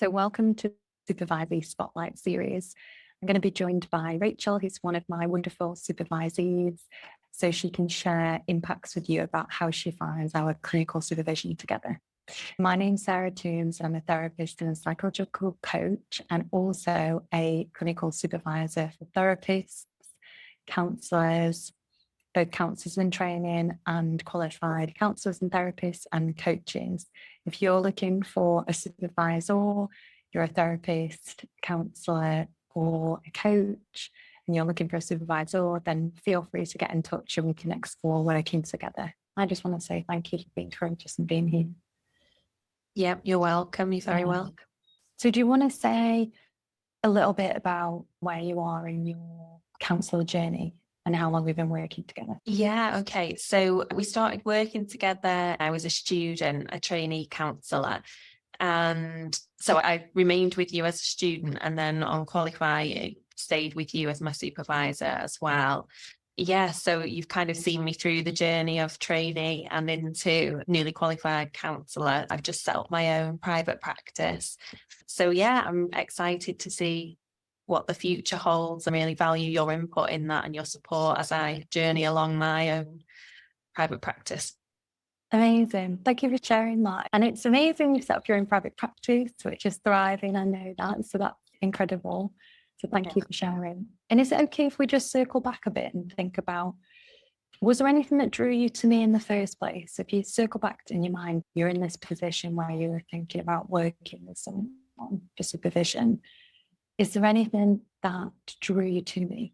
So welcome to Supervision Spotlight series. I'm going to be joined by Rachel, who's one of my wonderful supervisees, so she can share impacts with you about how she finds our clinical supervision together. My name's Sarah Toombs. I'm a therapist and a psychological coach, and also a clinical supervisor for therapists, counsellors, both counsellors in training and qualified counsellors and therapists and coaches. If you're looking for a supervisor, you're a therapist, counsellor, or a coach, and you're looking for a supervisor, then feel free to get in touch and we can explore working together. I just want to say thank you for being courageous and being here. Yep, you're welcome. You're very welcome. So do you want to say a little bit about where you are in your counsellor journey and how long we've been working together? Yeah, okay. So we started working together. I was a student, a trainee counsellor. And so I remained with you as a student, and then on qualifying, stayed with you as my supervisor as well. Yeah, so you've kind of seen me through the journey of trainee and into newly qualified counsellor. I've just set up my own private practice. So yeah, I'm excited to see what the future holds. I really value your input in that and your support as I journey along my own private practice. Amazing. Thank you for sharing that. And it's amazing you set up your own private practice, which is thriving. I know that. So that's incredible. So thank you for sharing. And is it okay if we just circle back a bit and think about, was there anything that drew you to me in the first place? If you circle back in your mind, you're in this position where you were thinking about working with someone for supervision. Is there anything that drew you to me?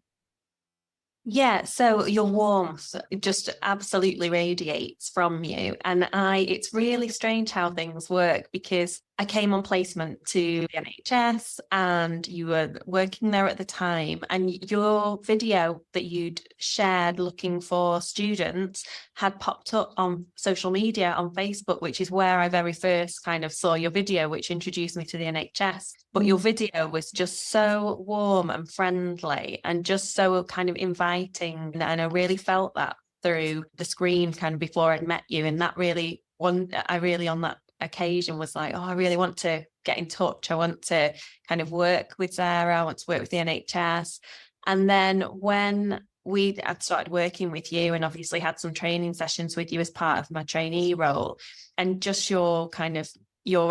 Yeah, so your warmth just absolutely radiates from you. And it's really strange how things work, because I came on placement to the NHS and you were working there at the time, and your video that you'd shared looking for students had popped up on social media on Facebook, which is where I very first kind of saw your video, which introduced me to the NHS. But your video was just so warm and friendly and just so kind of inviting. And I really felt that through the screen kind of before I'd met you. And that really, on that occasion was like, oh, I really want to get in touch. I want to kind of work with Sarah. I want to work with the NHS. And then when I'd started working with you and obviously had some training sessions with you as part of my trainee role, and just your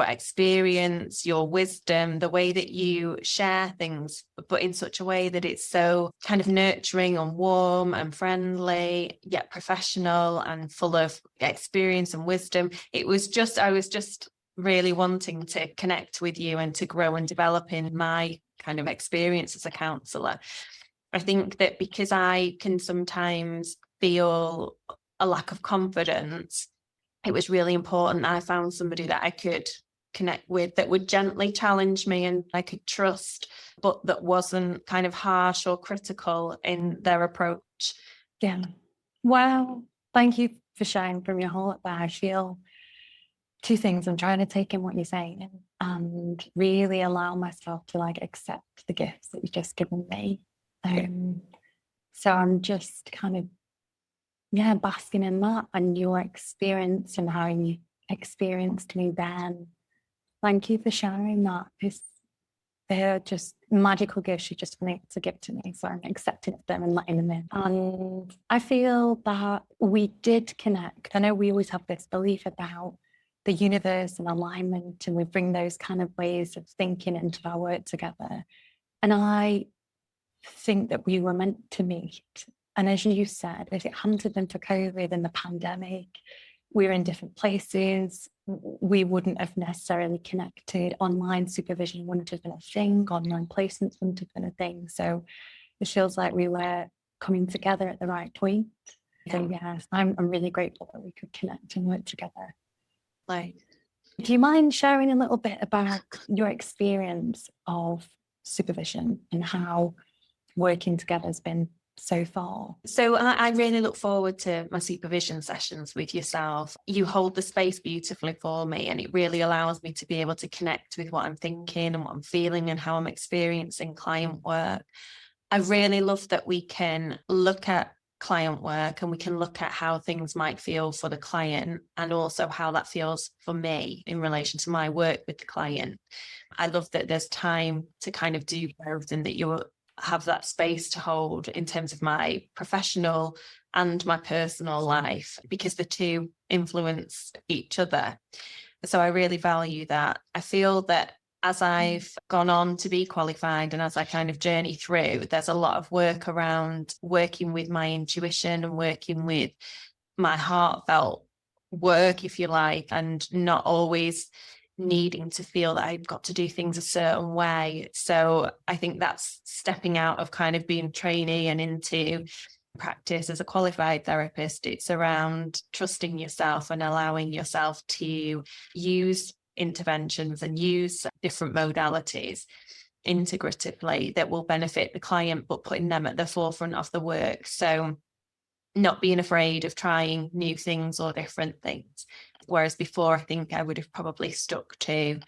experience, your wisdom, the way that you share things, but in such a way that it's so kind of nurturing and warm and friendly, yet professional and full of experience and wisdom. I was just really wanting to connect with you and to grow and develop in my kind of experience as a counsellor. I think that because I can sometimes feel a lack of confidence, it was really important I found somebody that I could connect with, that would gently challenge me and I could trust, but that wasn't kind of harsh or critical in their approach. Yeah. Wow. Thank you for sharing from your heart there. I feel two things. I'm trying to take in what you're saying and really allow myself to accept the gifts that you've just given me. So I'm just kind of basking in that and your experience and how you experienced me then. Thank you for sharing that. They're just magical gifts you just want to give to me. So I'm accepting them and letting them in. And I feel that we did connect. I know we always have this belief about the universe and alignment, and we bring those kind of ways of thinking into our work together. And I think that we were meant to meet. And as you said, if it hadn't been for COVID and the pandemic, we were in different places. We wouldn't have necessarily connected. Online supervision wouldn't have been a thing. Online placements wouldn't have been a thing. So it feels like we were coming together at the right point. So yes, I'm really grateful that we could connect and work together. Do you mind sharing a little bit about your experience of supervision and how working together has been so far? So I really look forward to my supervision sessions with yourself. You hold the space beautifully for me, and it really allows me to be able to connect with what I'm thinking and what I'm feeling and how I'm experiencing client work. I really love that we can look at client work, and we can look at how things might feel for the client and also how that feels for me in relation to my work with the client. I love that there's time to kind of do both, and that you have that space to hold in terms of my professional and my personal life, because the two influence each other. So I really value that. I feel that as I've gone on to be qualified and as I kind of journey through, there's a lot of work around working with my intuition and working with my heartfelt work, if you like, and not always needing to feel that I've got to do things a certain way. So I think that's stepping out of kind of being trainee and into practice as a qualified therapist. It's around trusting yourself and allowing yourself to use interventions and use different modalities integratively that will benefit the client, but putting them at the forefront of the work. So not being afraid of trying new things or different things. Whereas before, I think I would have probably stuck to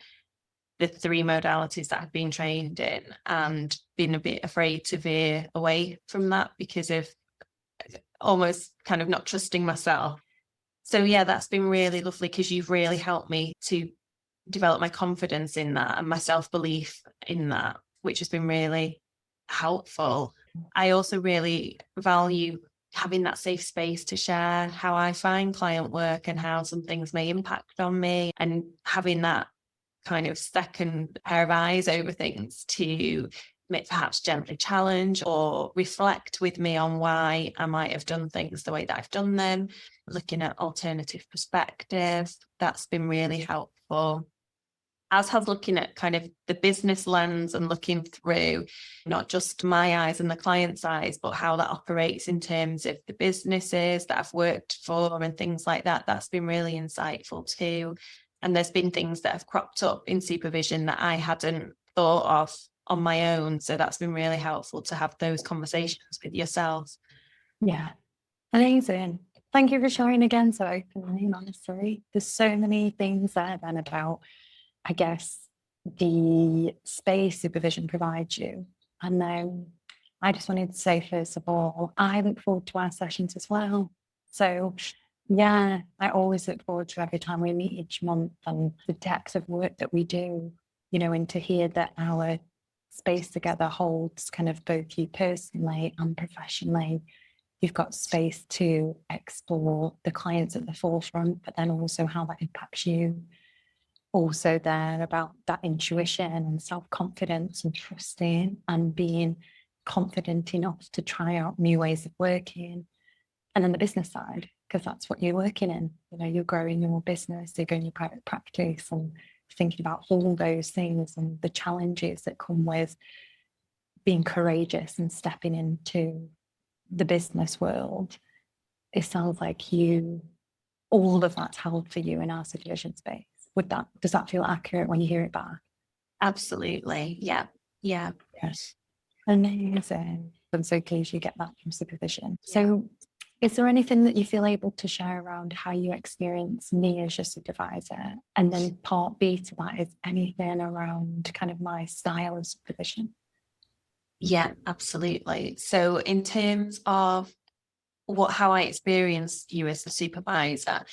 the 3 modalities that I've been trained in and been a bit afraid to veer away from that because of almost kind of not trusting myself. So yeah, that's been really lovely, because you've really helped me to develop my confidence in that and my self-belief in that, which has been really helpful. I also really value having that safe space to share how I find client work and how some things may impact on me, and having that kind of second pair of eyes over things to perhaps gently challenge or reflect with me on why I might have done things the way that I've done them, looking at alternative perspectives. That's been really helpful. As has looking at kind of the business lens and looking through not just my eyes and the client's eyes, but how that operates in terms of the businesses that I've worked for and things like that. That's been really insightful too. And there's been things that have cropped up in supervision that I hadn't thought of on my own. So that's been really helpful to have those conversations with yourself. Yeah, amazing. Thank you for sharing again so openly and honestly. There's so many things there then about, I guess, the space supervision provides you. And then I just wanted to say, first of all, I look forward to our sessions as well. So yeah, I always look forward to every time we meet each month and the depth of work that we do, you know, and to hear that our space together holds kind of both you personally and professionally. You've got space to explore the clients at the forefront, but then also how that impacts you. Also there about that intuition and self-confidence and trusting and being confident enough to try out new ways of working. And then the business side, because that's what you're working in. You know, you're growing your business, you're growing your private practice, and thinking about all those things and the challenges that come with being courageous and stepping into the business world. It sounds like all of that's held for you in our supervision space. Does that feel accurate when you hear it back? Absolutely. Yeah. Yeah. Yes. Amazing. I'm so pleased you get that from supervision. Yeah. So is there anything that you feel able to share around how you experience me as your supervisor? And then part B to that is anything around kind of my style of supervision? Yeah, absolutely. So in terms of how I experience you as the supervisor,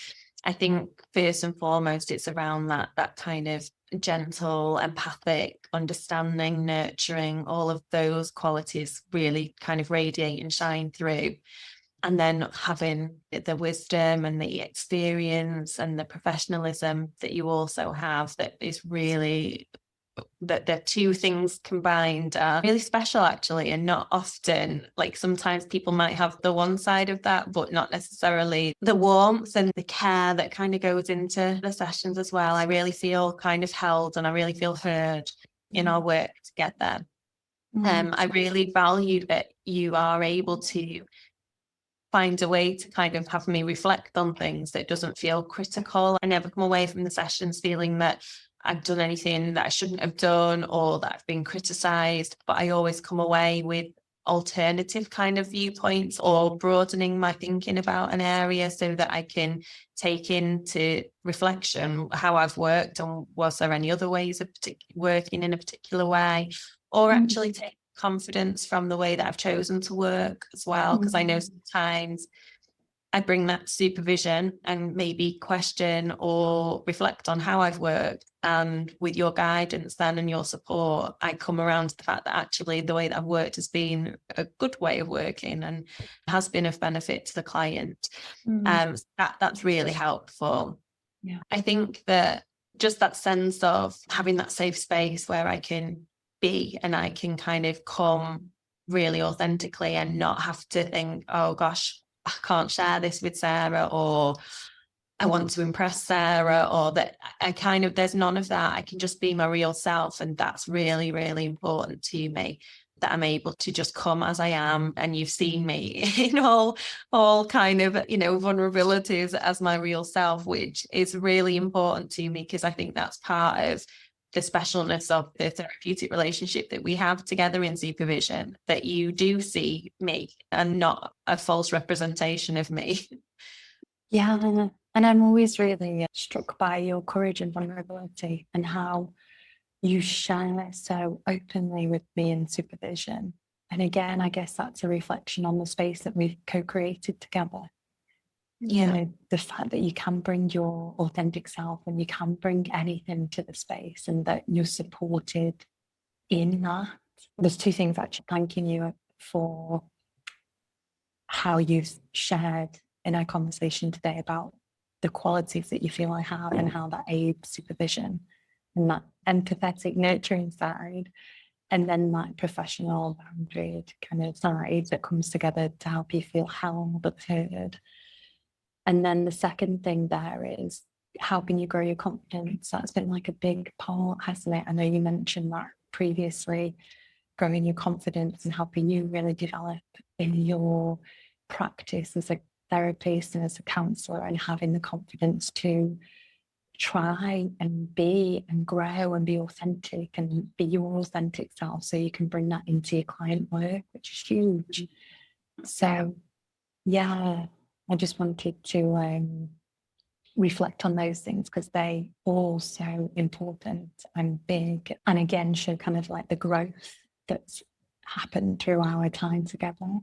I think first and foremost, it's around that kind of gentle, empathic, understanding, nurturing, all of those qualities really kind of radiate and shine through. And then having the wisdom and the experience and the professionalism that you also have, that is really, that the two things combined are really special actually, and not often. Like sometimes people might have the one side of that, but not necessarily the warmth and the care that kind of goes into the sessions as well. I really feel kind of held and I really feel heard in our work together. I really value that you are able to find a way to kind of have me reflect on things that doesn't feel critical. I never come away from the sessions feeling that I've done anything that I shouldn't have done or that I've been criticised, but I always come away with alternative kind of viewpoints or broadening my thinking about an area so that I can take into reflection how I've worked and was there any other ways of working in a particular way, or actually take confidence from the way that I've chosen to work as well, because I know sometimes I bring that supervision and maybe question or reflect on how I've worked. And with your guidance then and your support, I come around to the fact that actually the way that I've worked has been a good way of working and has been of benefit to the client. That's really helpful. Yeah. I think that just that sense of having that safe space where I can be and I can kind of come really authentically and not have to think, oh gosh, I can't share this with Sarah, or I want to impress Sarah, or that I kind of, there's none of that. I can just be my real self. And that's really, really important to me, that I'm able to just come as I am. And you've seen me in all kind of, vulnerabilities as my real self, which is really important to me, because I think that's part of the specialness of the therapeutic relationship that we have together in supervision, that you do see me and not a false representation of me. Yeah, and I'm always really struck by your courage and vulnerability and how you share so openly with me in supervision. And again, I guess that's a reflection on the space that we've co-created together. Yeah. The fact that you can bring your authentic self and you can bring anything to the space, and that you're supported in that. There's two things actually thanking you for how you've shared in our conversation today about the qualities that you feel I have and how that aids supervision, and that empathetic, nurturing side, and then that professional boundaried kind of side that comes together to help you feel held but heard. And then the second thing there is helping you grow your confidence. That's been like a big part, hasn't it? I know you mentioned that previously, growing your confidence and helping you really develop in your practice as a therapist and as a counsellor, and having the confidence to try and be and grow and be authentic and be your authentic self, so you can bring that into your client work, which is huge. So yeah, I just wanted to reflect on those things, because they all so important and big, and again show kind of like the growth that's happened through our time together.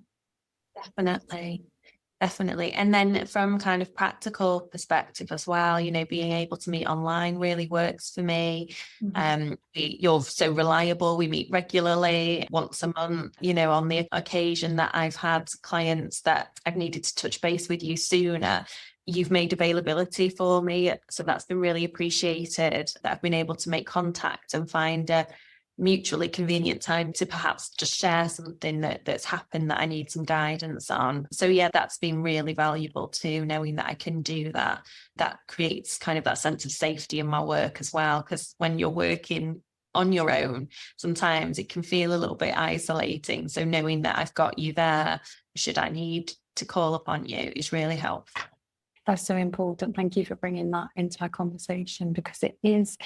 Definitely. And then from kind of practical perspective as well, being able to meet online really works for me. You're so reliable. We meet regularly, once a month, on the occasion that I've had clients that I've needed to touch base with you sooner, you've made availability for me. So that's been really appreciated, that I've been able to make contact and find a mutually convenient time to perhaps just share something that's happened that I need some guidance on. So yeah, that's been really valuable too, knowing that I can do that. That creates kind of that sense of safety in my work as well, because when you're working on your own, sometimes it can feel a little bit isolating. So knowing that I've got you there should I need to call upon you is really helpful. That's so important. Thank you for bringing that into our conversation, because it is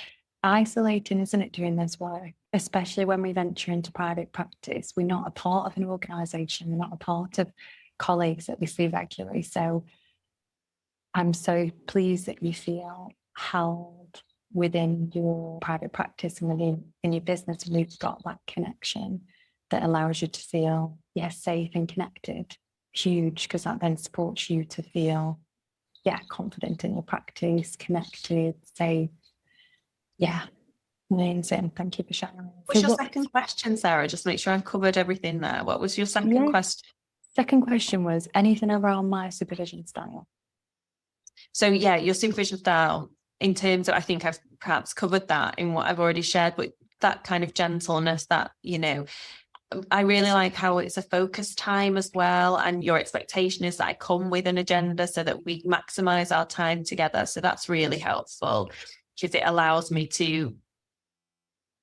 isolating, isn't it, doing this work, especially when we venture into private practice. We're not a part of an organisation, we're not a part of colleagues that we see regularly. So I'm so pleased that you feel held within your private practice and within your business, and we've got that connection that allows you to feel, safe and connected. Huge, because that then supports you to feel confident in your practice, connected, safe. Yeah, amazing. Thank you for sharing. What's your second question, Sarah? Just make sure I've covered everything there. What was your second question? Second question was anything around my supervision style. So yeah, your supervision style, in terms of, I think I've perhaps covered that in what I've already shared, but that kind of gentleness, that, I really like how it's a focused time as well. And your expectation is that I come with an agenda so that we maximize our time together. So that's really helpful, because it allows me to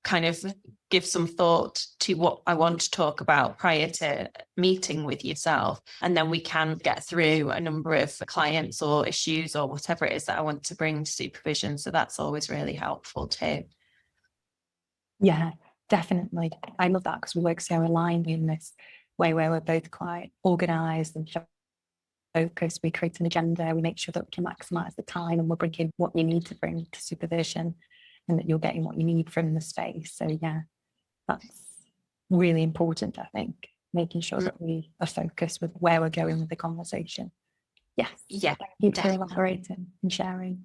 kind of give some thought to what I want to talk about prior to meeting with yourself. And then we can get through a number of clients or issues or whatever it is that I want to bring to supervision. So that's always really helpful too. Yeah, definitely. I love that, because we work so aligned in this way where we're both quite organised and focused. We create an agenda, we make sure that we can maximise the time, and we're bringing what you need to bring to supervision, and that you're getting what you need from the space. So yeah, that's really important, I think, making sure that we are focused with where we're going with the conversation. Yes. Yeah, Thank you for definitely. elaborating and sharing.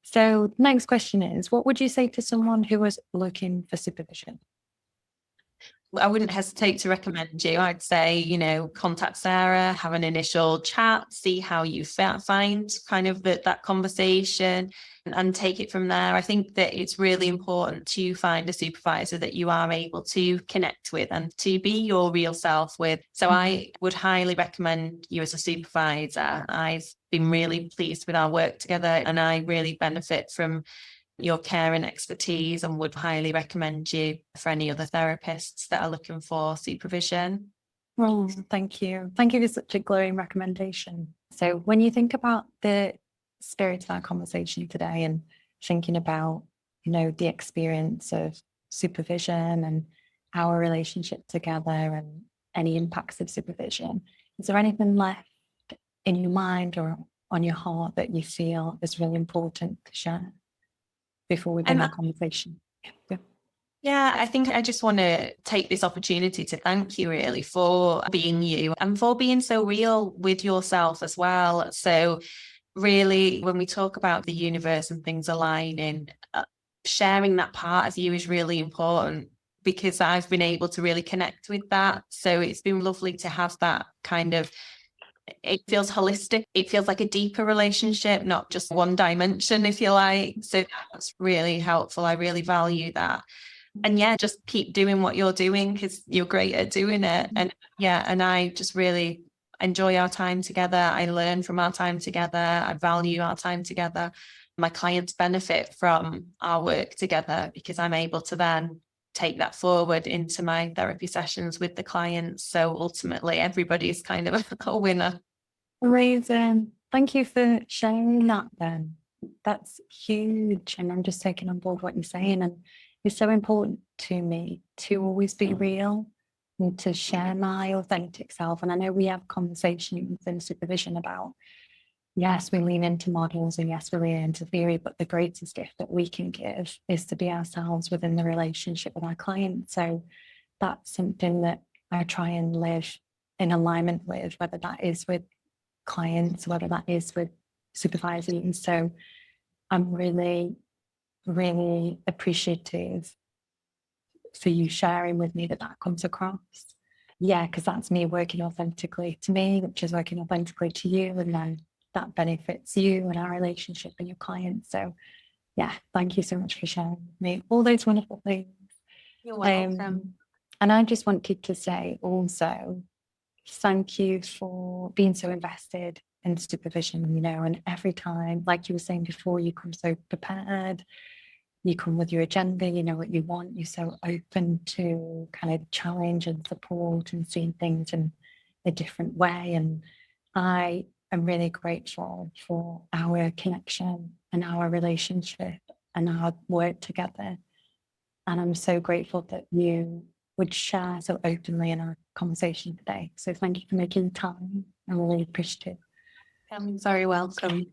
So next question is, what would you say to someone who was looking for supervision? I wouldn't hesitate to recommend you. I'd say, contact Sarah, have an initial chat, see how you find kind of that conversation and take it from there. I think that it's really important to find a supervisor that you are able to connect with and to be your real self with. So I would highly recommend you as a supervisor. I've been really pleased with our work together and I really benefit from your care and expertise and would highly recommend you for any other therapists that are looking for supervision. Well, thank you. Thank you for such a glowing recommendation. So when you think about the spirit of our conversation today and thinking about, the experience of supervision and our relationship together and any impacts of supervision, is there anything left in your mind or on your heart that you feel is really important to share before we bring our conversation? Yeah, I think I just want to take this opportunity to thank you really for being you and for being so real with yourself as well. So really, when we talk about the universe and things aligning, sharing that part of you is really important because I've been able to really connect with that. So it's been lovely to have that kind of, it feels holistic. It feels like a deeper relationship, not just one dimension, if you like. So that's really helpful. I really value that. And yeah, just keep doing what you're doing because you're great at doing it. And yeah, and I just really enjoy our time together. I learn from our time together. I value our time together. My clients benefit from our work together because I'm able to then take that forward into my therapy sessions with the clients. So ultimately, everybody's kind of a winner. Amazing. Thank you for sharing that then. That's huge. And I'm just taking on board what you're saying. And it's so important to me to always be real and to share my authentic self. And I know we have conversations in supervision about, yes, we lean into models and yes, we lean into theory, but the greatest gift that we can give is to be ourselves within the relationship with our client. So that's something that I try and live in alignment with, whether that is with clients, whether that is with supervisors. So I'm really, really appreciative for you sharing with me that comes across. Yeah, because that's me working authentically to me, which is working authentically to you. And then that benefits you and our relationship and your clients. So yeah, thank you so much for sharing with me all those wonderful things. You're welcome. And I just wanted to say also, thank you for being so invested in supervision, and every time, like you were saying before, you come so prepared, you come with your agenda, you know what you want, you're so open to kind of challenge and support and seeing things in a different way. And I am really grateful for our connection and our relationship and our work together. And I'm so grateful that you would share so openly in our conversation today. So thank you for making the time. I'm really appreciative. I'm very welcome.